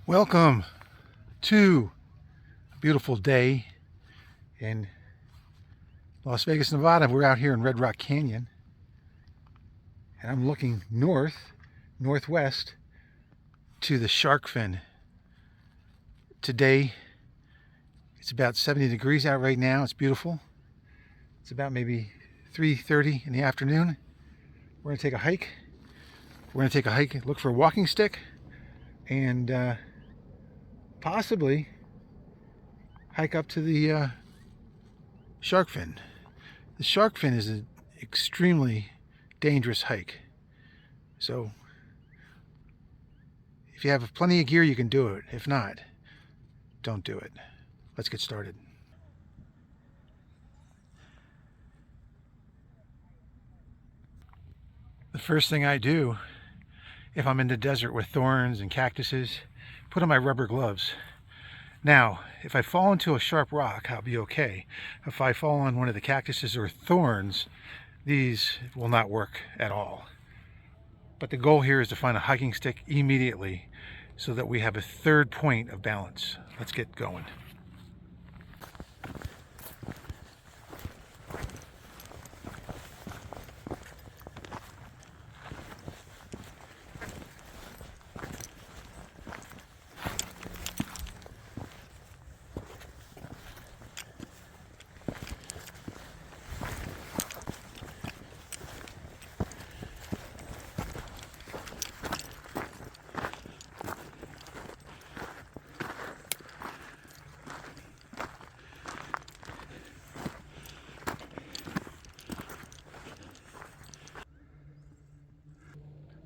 Welcome to a beautiful day in Las Vegas, Nevada. We're out here in Red Rock Canyon, and I'm looking northwest to the shark fin. Today, it's about 70 degrees out right now. It's beautiful. It's about maybe 3:30 in the afternoon. We're going to take a hike. Look for a walking stick, and possibly hike up to the shark fin. The shark fin is an extremely dangerous hike. So if you have plenty of gear, you can do it. If not, don't do it. Let's get started. The first thing I do if I'm in the desert with thorns and cactuses, put on my rubber gloves. Now, if I fall into a sharp rock, I'll be okay. If I fall on one of the cactuses or thorns, these will not work at all. But the goal here is to find a hiking stick immediately so that we have a third point of balance. Let's get going.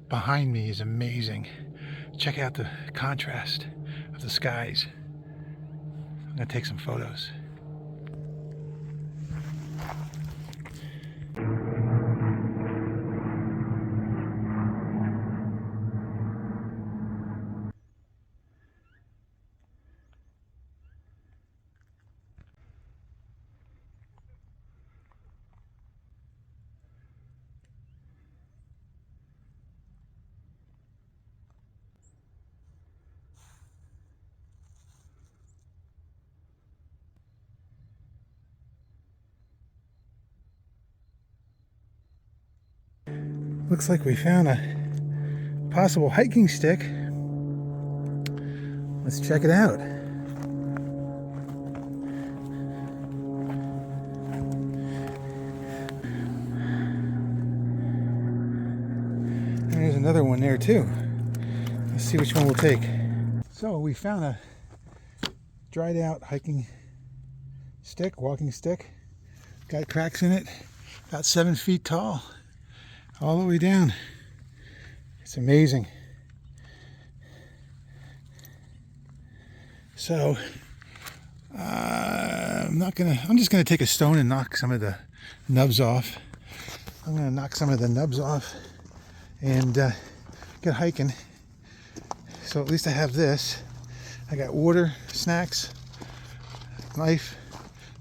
Behind me is amazing. Check out the contrast of the skies. I'm gonna take some photos. Looks like we found a possible hiking stick. Let's check it out. There's another one there too. Let's see which one we'll take. So we found a dried out hiking stick, walking stick. Got cracks in it, about 7 feet tall, all the way down. It's amazing. So I'm just gonna take a stone and knock some of the nubs off. I'm gonna knock some of the nubs off and get hiking. So at least I have this. I got water, snacks, knife,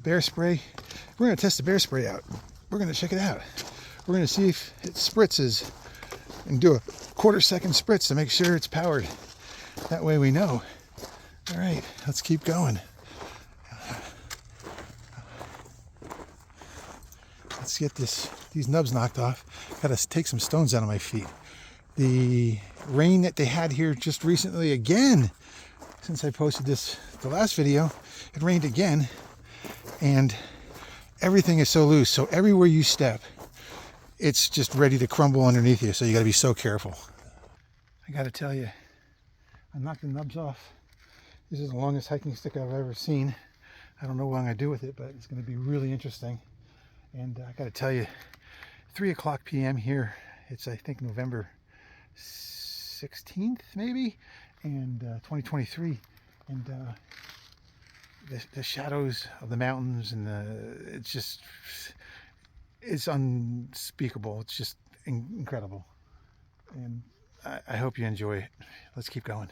bear spray. We're gonna test the bear spray out. We're gonna check it out. We're gonna see if it spritzes and do a 1/4 second spritz to make sure it's powered. That way we know. All right, let's keep going. Let's get these nubs knocked off. Gotta take some stones out of my feet. The rain that they had here just recently again, since I posted the last video, it rained again, and everything is so loose. So everywhere you step, it's just ready to crumble underneath you. So you got to be so careful. I got to tell you, I knocked the nubs off. This is the longest hiking stick I've ever seen. I don't know what I'm going to do with it, but it's going to be really interesting. And I got to tell you, 3 o'clock p.m. here. It's, I think, November 16th, maybe, and 2023. And the shadows of the mountains and it's unspeakable. It's just incredible. And I hope you enjoy it. Let's keep going.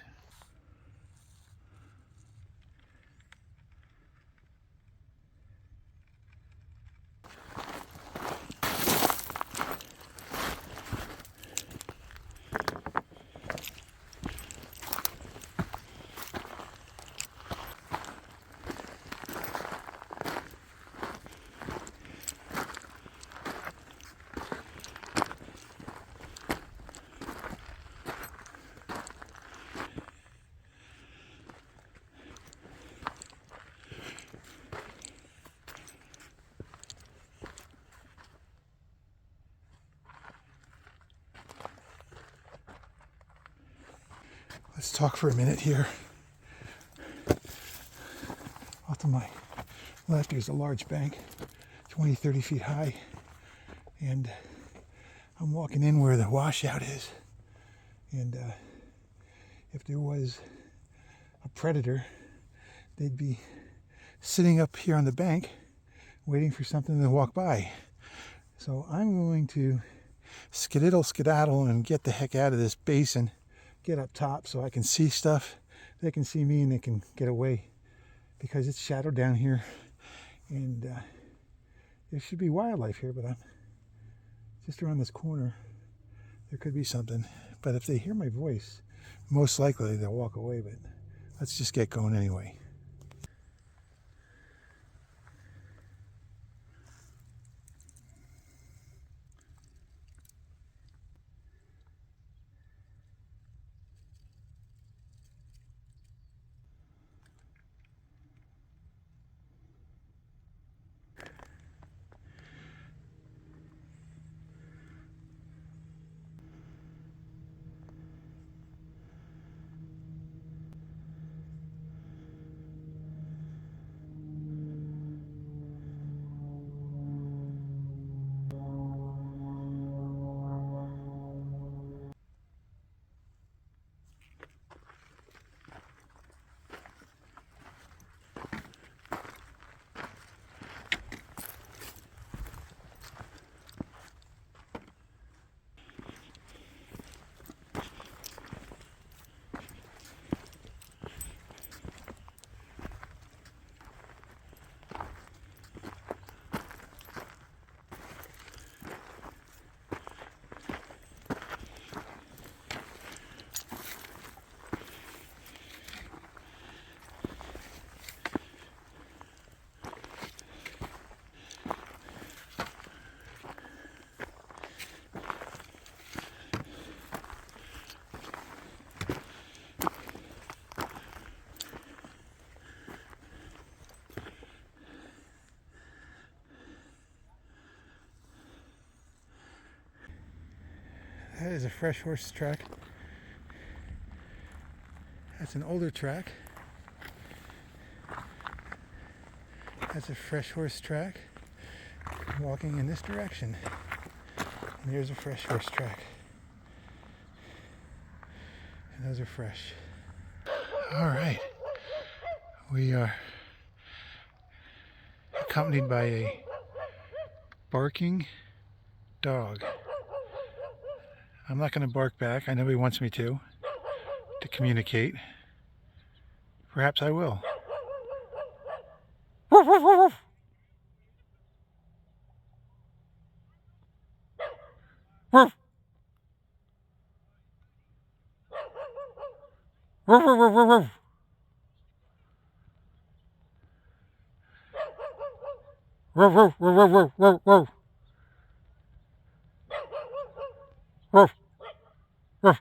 Let's talk for a minute here. Off to my left, there's a large bank, 20, 30 feet high. And I'm walking in where the washout is. And if there was a predator, they'd be sitting up here on the bank waiting for something to walk by. So I'm going to skedaddle and get the heck out of this basin, get up top so I can see stuff. They can see me and they can get away because it's shadowed down here. And there should be wildlife here, but I'm just around this corner. There could be something. But if they hear my voice, most likely they'll walk away. But let's just get going anyway. That is a fresh horse track. That's an older track. That's a fresh horse track walking in this direction. And here's a fresh horse track. And those are fresh. All right. We are accompanied by a barking dog. I'm not going to bark back. I know he wants me to communicate. Perhaps I will. Woof, woof, woof, woof. Woof, woof, woof, woof, woof. Woof, woof, woof, woof, woof, woof. Woof, woof.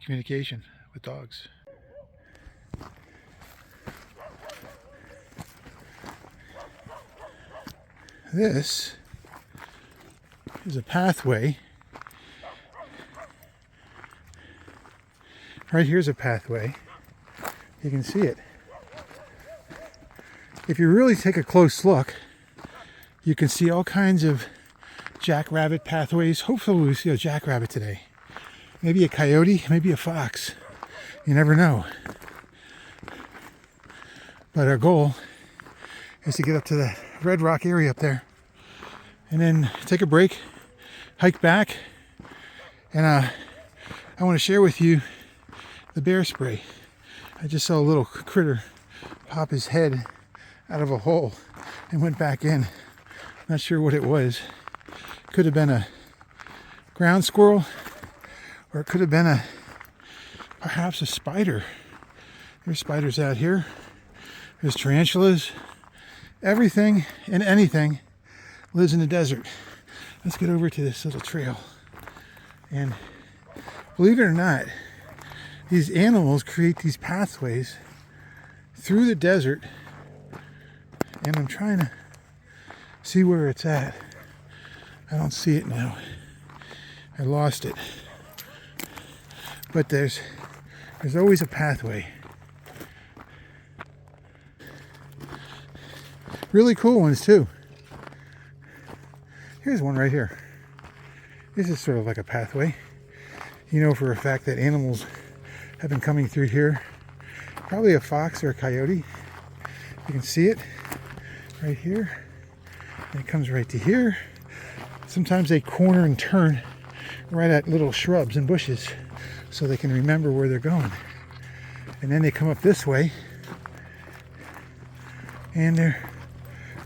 Communication with dogs. This is a pathway. Right here's a pathway. You can see it. If you really take a close look, you can see all kinds of jackrabbit pathways. Hopefully we'll see a jackrabbit today. Maybe a coyote, maybe a fox. You never know. But our goal is to get up to the Red Rock area up there and then take a break, hike back, and I want to share with you the bear spray. I just saw a little critter pop his head out of a hole and went back in. Not sure what it was. Could have been a ground squirrel, or it could have been perhaps a spider. There's spiders out here. There's tarantulas. Everything and anything lives in the desert. Let's get over to this little trail. And believe it or not, these animals create these pathways through the desert. And I'm trying to see where it's at. I don't see it now. I lost it. but there's always a pathway. Really cool ones too. Here's one right here. This is sort of like a pathway. You know for a fact that animals have been coming through here. Probably a fox or a coyote. You can see it right here. And it comes right to here. Sometimes they corner and turn right at little shrubs and bushes so they can remember where they're going. And then they come up this way and they're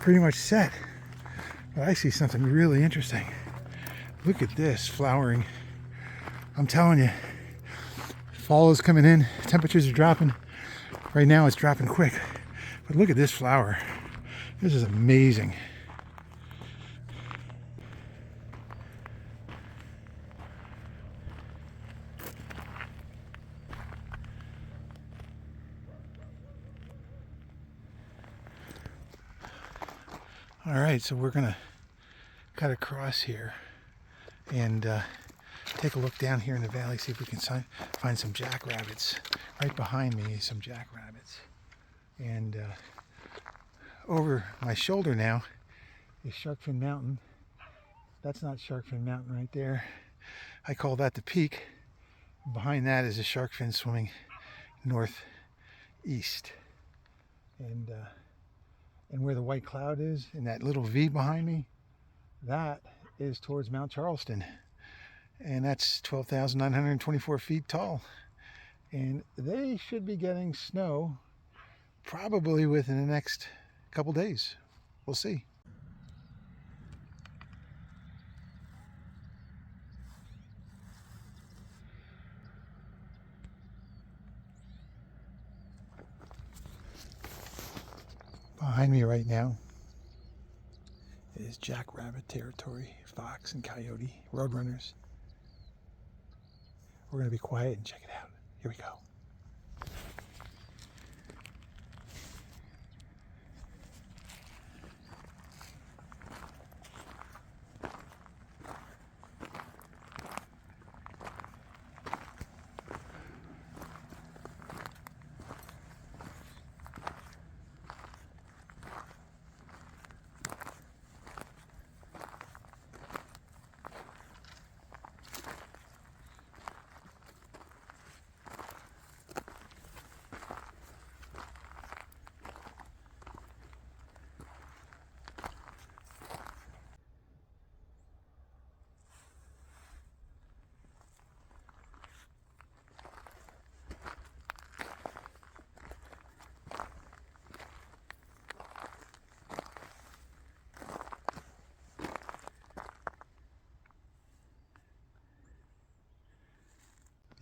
pretty much set. But I see something really interesting. Look at this flowering. I'm telling you, fall is coming in, temperatures are dropping. Right now it's dropping quick. But look at this flower. This is amazing. All right, so we're gonna cut across here and take a look down here in the valley, see if we can find some jackrabbits. Right behind me is some jackrabbits. And over my shoulder now is Sharkfin Mountain. That's not Sharkfin Mountain right there. I call that the peak. Behind that is a sharkfin swimming northeast. And where the white cloud is, in that little V behind me, that is towards Mount Charleston. And that's 12,924 feet tall. And they should be getting snow probably within the next couple days. We'll see. Behind me right now is jackrabbit territory, fox and coyote, roadrunners. We're going to be quiet and check it out. Here we go.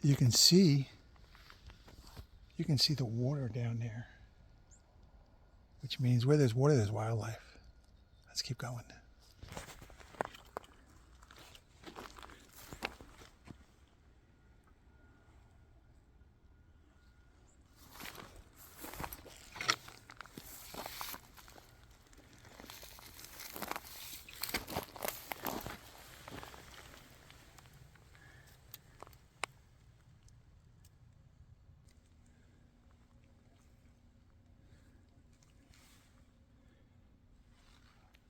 You can see the water down there, which means where there's water, there's wildlife. Let's keep going.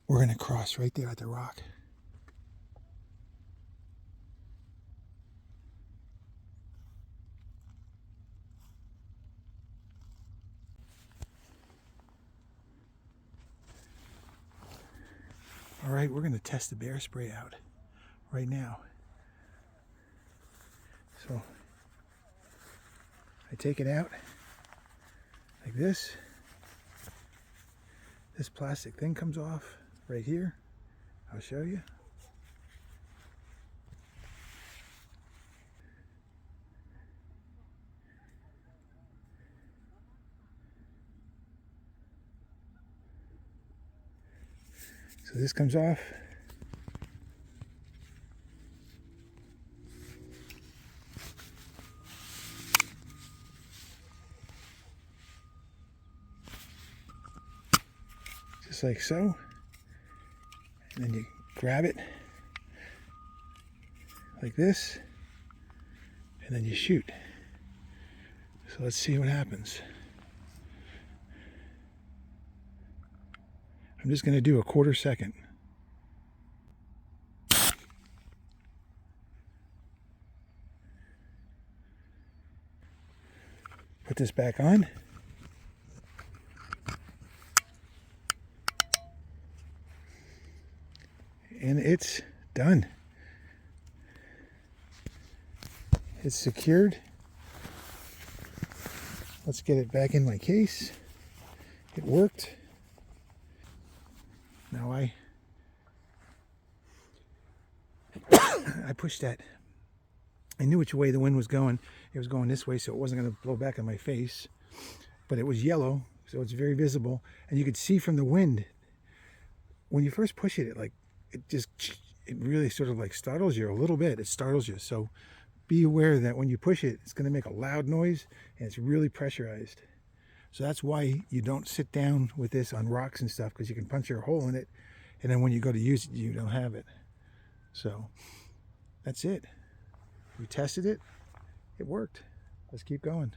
We're going to cross right there at the rock. All right, we're going to test the bear spray out right now. So I take it out like this. This plastic thing comes off right here. I'll show you. So this comes off. Just like so. And then you grab it like this, and then you shoot. So let's see what happens. I'm just going to do a 1/4 second. Put this back on. And it's done. It's secured. Let's get it back in my case. It worked. Now I pushed that. I knew which way the wind was going. It was going this way, so it wasn't going to blow back in my face. But it was yellow, so it's very visible. And you could see from the wind, when you first push it, it really sort of like startles you a little bit. It startles you. So be aware that when you push it, it's going to make a loud noise, and it's really pressurized. So that's why you don't sit down with this on rocks and stuff, because you can punch a hole in it, and then when you go to use it, you don't have it. So that's it. We tested it. It worked. Let's keep going.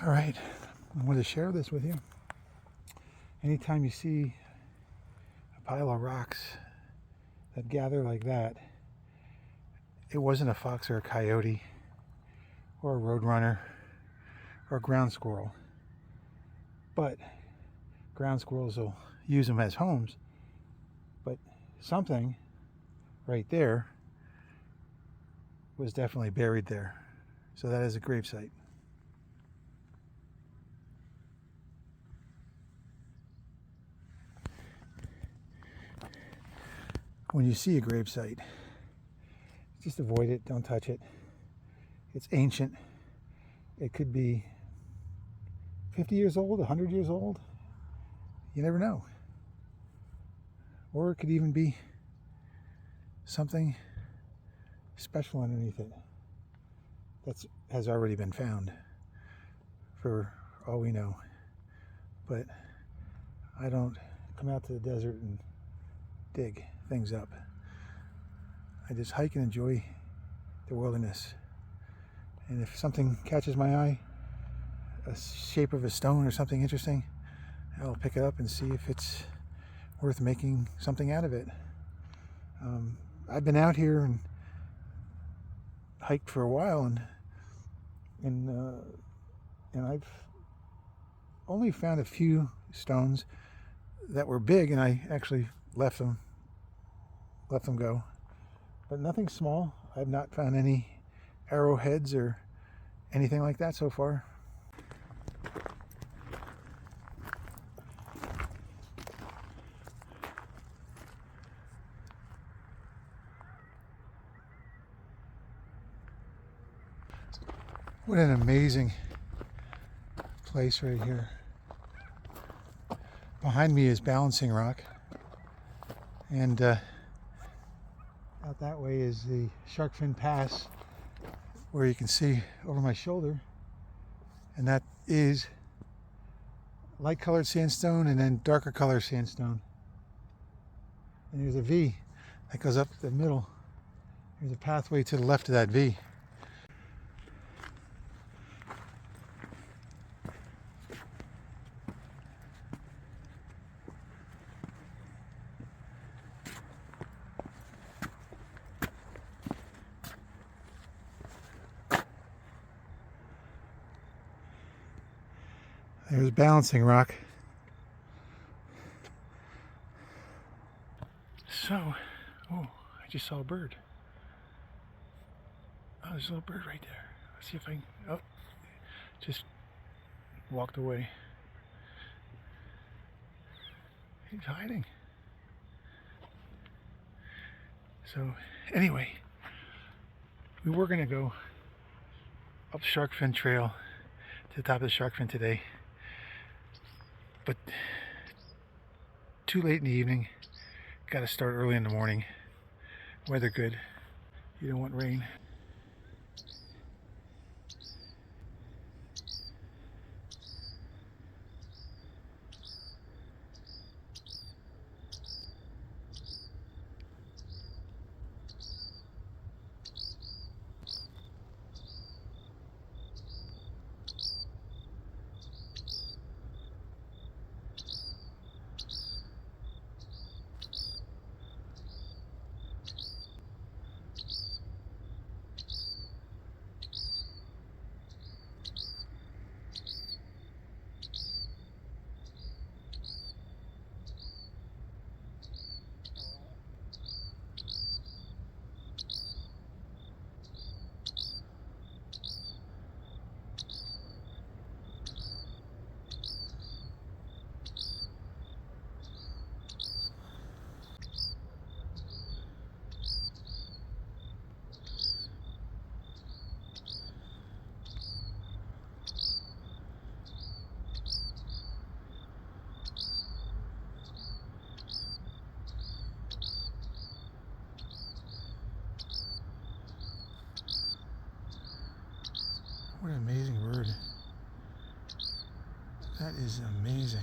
All right, I want to share this with you. Anytime you see a pile of rocks that gather like that, it wasn't a fox or a coyote or a roadrunner or a ground squirrel. But ground squirrels will use them as homes. But something right there was definitely buried there. So that is a gravesite. When you see a gravesite, just avoid it, don't touch it. It's ancient. It could be 50 years old, 100 years old. You never know. Or it could even be something special underneath it that has already been found, for all we know. But I don't come out to the desert and dig things up. I just hike and enjoy the wilderness. And if something catches my eye, a shape of a stone or something interesting, I'll pick it up and see if it's worth making something out of it. I've been out here and hiked for a while, and I've only found a few stones that were big, and I actually let them go. But nothing small. I've not found any arrowheads or anything like that so far. What an amazing place right here. Behind me is Balancing Rock, and out that way is the Shark Fin Pass, where you can see over my shoulder, and that is light colored sandstone and then darker colored sandstone. And there's a V that goes up the middle. There's a pathway to the left of that V. There's Balancing Rock. just saw a bird. Oh, there's a little bird right there. Let's see if I can... Oh, just walked away. He's hiding. So, anyway, we were going to go up Shark Fin Trail to the top of the Shark Fin today, but too late in the evening. Got to start early in the morning. Weather good. You don't want rain. What an amazing bird. That is amazing.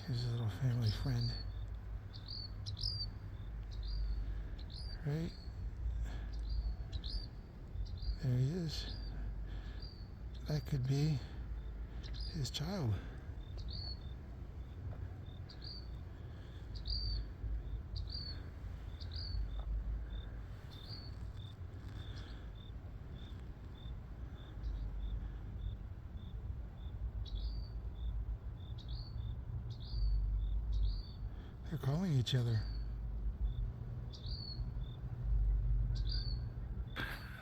Here's a little family friend. Right? There he is. That could be his child. They're calling each other.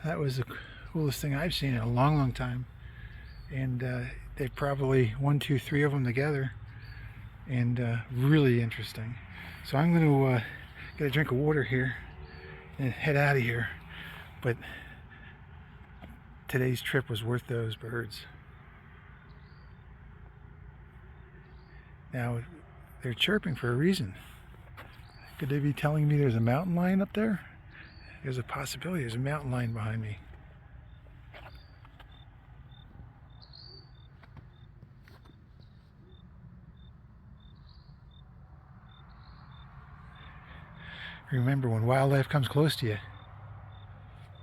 That was the coolest thing I've seen in a long, long time. And they probably 1, 2, 3 of them together, and really interesting. So I'm going to get a drink of water here and head out of here. But today's trip was worth those birds. Now they're chirping for a reason. Could they be telling me there's a mountain lion up there? There's a possibility there's a mountain lion behind me. Remember, when wildlife comes close to you,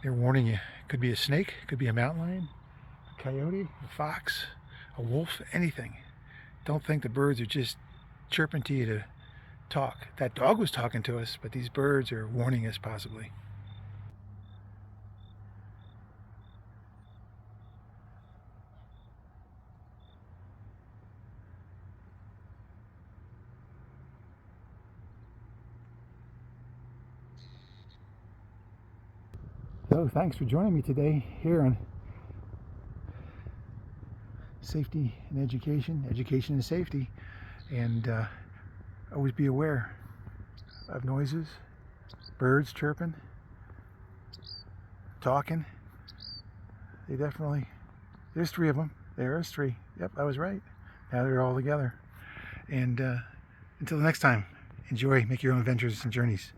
they're warning you. It could be a snake, it could be a mountain lion, a coyote, a fox, a wolf, anything. Don't think the birds are just chirping to you to talk. That dog was talking to us, but these birds are warning us possibly. So thanks for joining me today here on Safety and Education, Education and Safety, and always be aware of noises, birds chirping, talking. They definitely, there's 3 of them. There's 3. Yep, I was right. Now they're all together. And until the next time, enjoy, make your own adventures and journeys.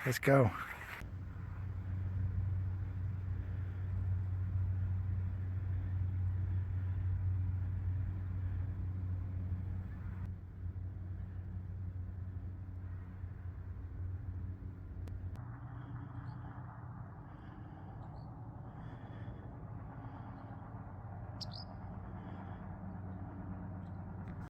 Let's go.